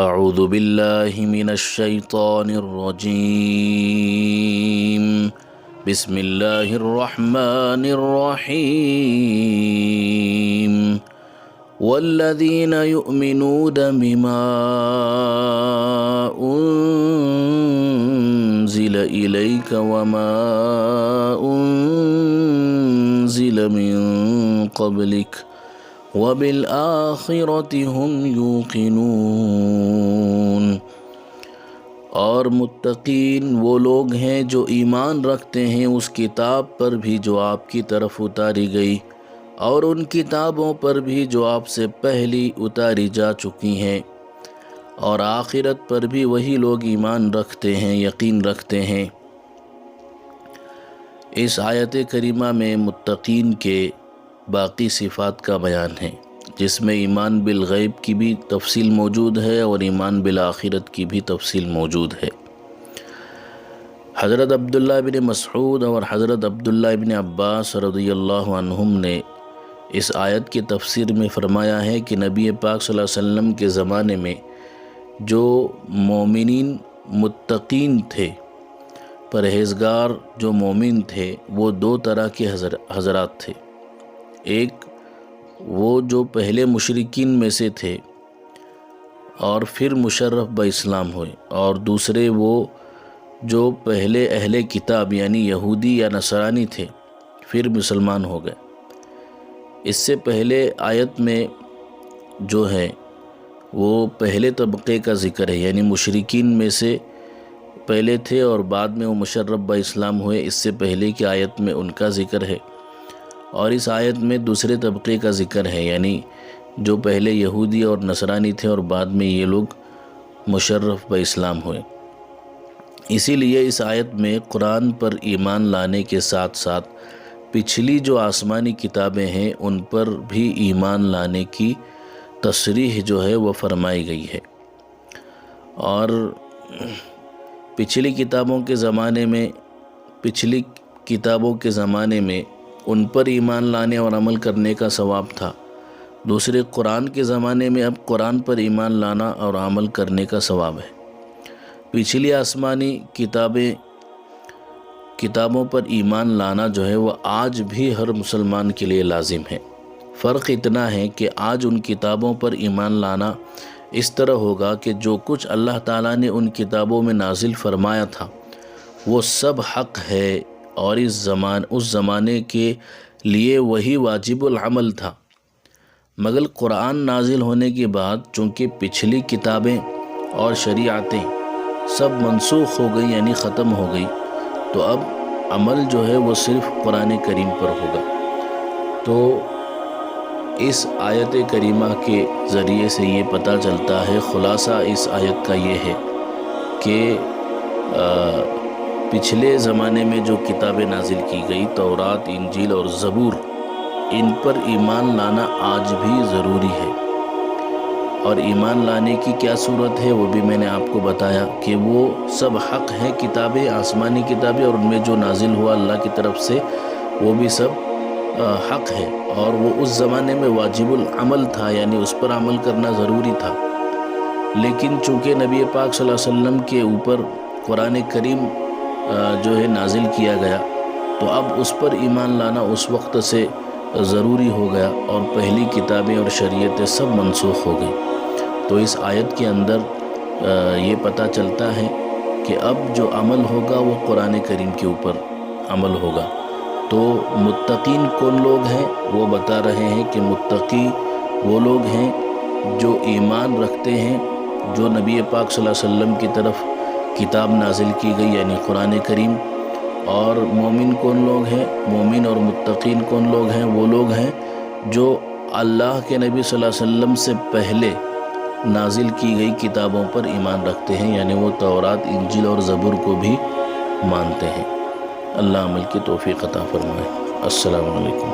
اعوذ باللہ من الشیطان الرجیم بسم اللہ الرحمن الرحیم والذین یؤمنون بما انزل الیک وما انزل من قبلک وَبِالْآخِرَةِ هُمْ يُوقِنُونَ۔ اور متقین وہ لوگ ہیں جو ایمان رکھتے ہیں اس کتاب پر بھی جو آپ کی طرف اتاری گئی اور ان کتابوں پر بھی جو آپ سے پہلی اتاری جا چکی ہیں، اور آخرت پر بھی وہی لوگ ایمان رکھتے ہیں، یقین رکھتے ہیں۔ اس آیت کریمہ میں متقین کے باقی صفات کا بیان ہے، جس میں ایمان بالغیب کی بھی تفصیل موجود ہے اور ایمان بالآخرت کی بھی تفصیل موجود ہے۔ حضرت عبداللہ بن مسعود اور حضرت عبداللہ بن عباس رضی اللہ عنہم نے اس آیت کی تفسیر میں فرمایا ہے کہ نبی پاک صلی اللہ علیہ وسلم کے زمانے میں جو مومنین متقین تھے، پرہیزگار جو مومن تھے، وہ دو طرح کے حضرات تھے۔ ایک وہ جو پہلے مشرکین میں سے تھے اور پھر مشرف باسلام ہوئے، اور دوسرے وہ جو پہلے اہل کتاب یعنی یہودی یا نصرانی تھے پھر مسلمان ہو گئے۔ اس سے پہلے آیت میں جو ہے وہ پہلے طبقے کا ذکر ہے، یعنی مشرکین میں سے پہلے تھے اور بعد میں وہ مشرف باسلام ہوئے، اس سے پہلے کی آیت میں ان کا ذکر ہے، اور اس آیت میں دوسرے طبقے کا ذکر ہے، یعنی جو پہلے یہودی اور نصرانی تھے اور بعد میں یہ لوگ مشرف باسلام ہوئے۔ اسی لیے اس آیت میں قرآن پر ایمان لانے کے ساتھ ساتھ پچھلی جو آسمانی کتابیں ہیں ان پر بھی ایمان لانے کی تصریح جو ہے وہ فرمائی گئی ہے۔ اور پچھلی کتابوں کے زمانے میں ان پر ایمان لانے اور عمل کرنے کا ثواب تھا، دوسرے قرآن کے زمانے میں اب قرآن پر ایمان لانا اور عمل کرنے کا ثواب ہے۔ پچھلی آسمانی کتابوں پر ایمان لانا جو ہے وہ آج بھی ہر مسلمان کے لیے لازم ہے۔ فرق اتنا ہے کہ آج ان کتابوں پر ایمان لانا اس طرح ہوگا کہ جو کچھ اللہ تعالیٰ نے ان کتابوں میں نازل فرمایا تھا وہ سب حق ہے، اور اس زمانے کے لیے وہی واجب العمل تھا۔ مگر قرآن نازل ہونے کے بعد چونکہ پچھلی کتابیں اور شریعتیں سب منسوخ ہو گئی یعنی ختم ہو گئی، تو اب عمل جو ہے وہ صرف قرآن کریم پر ہوگا۔ تو اس آیت کریمہ کے ذریعے سے یہ پتہ چلتا ہے، خلاصہ اس آیت کا یہ ہے کہ پچھلے زمانے میں جو کتابیں نازل کی گئی، تورات، انجیل اور زبور، ان پر ایمان لانا آج بھی ضروری ہے۔ اور ایمان لانے کی کیا صورت ہے وہ بھی میں نے آپ کو بتایا کہ وہ سب حق ہے، کتابیں، آسمانی کتابیں، اور ان میں جو نازل ہوا اللہ کی طرف سے وہ بھی سب حق ہے، اور وہ اس زمانے میں واجب العمل تھا، یعنی اس پر عمل کرنا ضروری تھا۔ لیکن چونکہ نبی پاک صلی اللہ علیہ وسلم کے اوپر قرآن کریم جو ہے نازل کیا گیا، تو اب اس پر ایمان لانا اس وقت سے ضروری ہو گیا، اور پہلی کتابیں اور شریعتیں سب منسوخ ہو گئی۔ تو اس آیت کے اندر یہ پتہ چلتا ہے کہ اب جو عمل ہوگا وہ قرآن کریم کے اوپر عمل ہوگا۔ تو متقین کون لوگ ہیں وہ بتا رہے ہیں کہ متقی وہ لوگ ہیں جو ایمان رکھتے ہیں جو نبی پاک صلی اللہ علیہ وسلم کی طرف کتاب نازل کی گئی یعنی قرآن کریم۔ اور مومن کون لوگ ہیں؟ مومن اور متقین کون لوگ ہیں؟ وہ لوگ ہیں جو اللہ کے نبی صلی اللہ علیہ وسلم سے پہلے نازل کی گئی کتابوں پر ایمان رکھتے ہیں، یعنی وہ تورات، انجیل اور زبور کو بھی مانتے ہیں۔ اللہ عمل کی توفیق عطا فرمائے۔ السلام علیکم۔